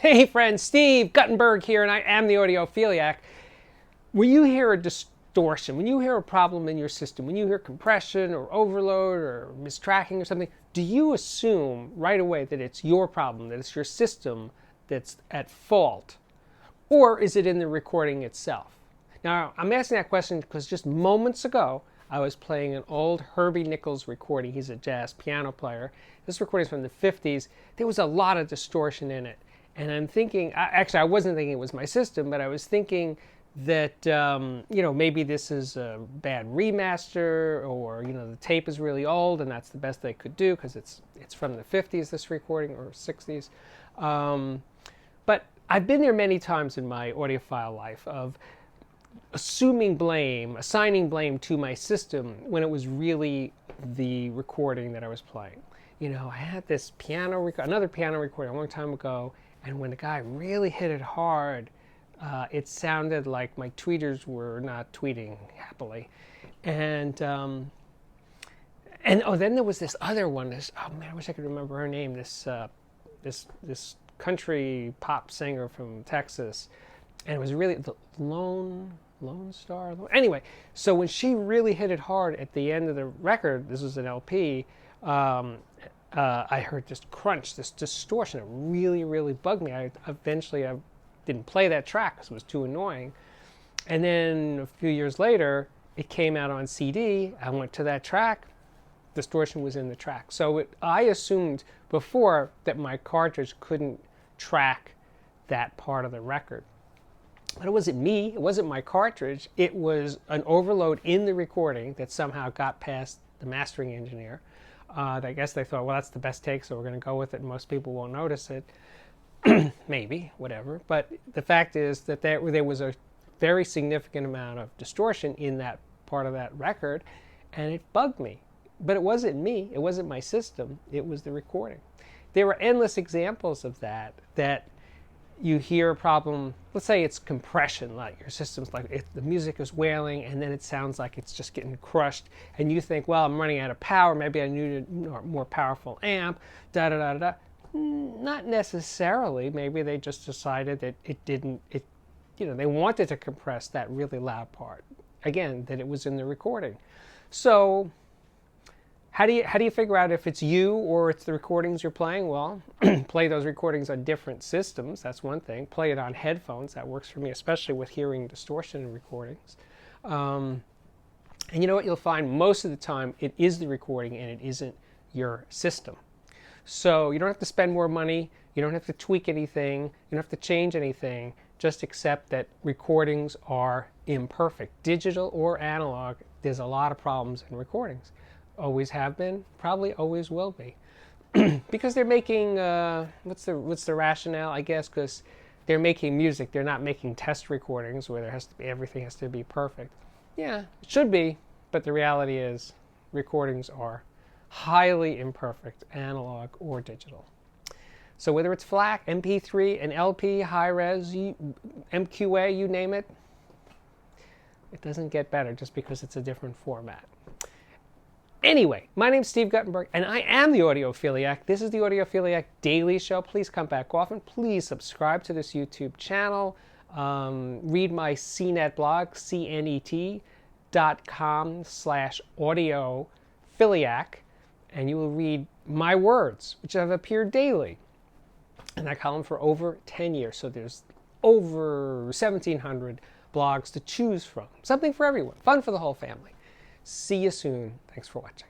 Hey friends, Steve Guttenberg here, and I am the audiophiliac. When you hear a distortion, when you hear a problem in your system, when you hear compression or overload or mistracking or something, do you assume right away that it's your problem, that it's your system that's at fault? Or is it in the recording itself? Now, I'm asking that question because just moments ago, I was playing an old Herbie Nichols recording. He's a jazz piano player. This recording is from the 50s. There was a lot of distortion in it. And I'm thinking, actually, I wasn't thinking it was my system, but I was thinking that, maybe this is a bad remaster, or, the tape is really old and that's the best they could do because it's from the 50s, this recording, or 60s. But I've been there many times in my audiophile life of assigning blame to my system when it was really the recording that I was playing. I had this another piano recording a long time ago, and when the guy really hit it hard, it sounded like my tweeters were not tweeting happily. And then there was this other one. I wish I could remember her name. This country pop singer from Texas, and it was really the Lone Star. Anyway, so when she really hit it hard at the end of the record, this was an LP. I heard this crunch, this distortion. It really, really bugged me. Eventually I didn't play that track because it was too annoying. And then a few years later, it came out on CD. I went to that track. Distortion was in the track. So I assumed before that my cartridge couldn't track that part of the record. But it wasn't me. It wasn't my cartridge. It was an overload in the recording that somehow got past the mastering engineer. I guess they thought, well, that's the best take, so we're going to go with it, and most people won't notice it. Maybe, whatever. But the fact is that there was a very significant amount of distortion in that part of that record, and it bugged me. But it wasn't me. It wasn't my system. It was the recording. There were endless examples of that you hear a problem. Let's say it's compression, like your system's like the music is wailing and then it sounds like it's just getting crushed, and you think, well, I'm running out of power, maybe I need a more powerful amp, Not necessarily. Maybe they just decided that they wanted to compress that really loud part, again, that it was in the recording. So how do you figure out if it's you or it's the recordings you're playing? Well, play those recordings on different systems. That's one thing. Play it on headphones. That works for me, especially with hearing distortion in recordings. And you know what? You'll find most of the time it is the recording and it isn't your system. So you don't have to spend more money. You don't have to tweak anything. You don't have to change anything. Just accept that recordings are imperfect. Digital or analog, there's a lot of problems in recordings. Always have been, probably always will be. Because they're making, what's the rationale, I guess, because they're making music. They're not making test recordings where everything has to be perfect. Yeah, it should be, but the reality is recordings are highly imperfect, analog or digital. So whether it's FLAC, MP3, an LP, high-res, MQA, you name it, it doesn't get better just because it's a different format. Anyway, my name's Steve Guttenberg, and I am the audiophiliac. This is the Audiophiliac Daily Show. Please come back often. Please subscribe to this YouTube channel. Read my CNET blog, cnet.com/audiophiliac, and you will read my words, which have appeared daily in that column for over 10 years. So there's over 1,700 blogs to choose from. Something for everyone. Fun for the whole family. See you soon. Thanks for watching.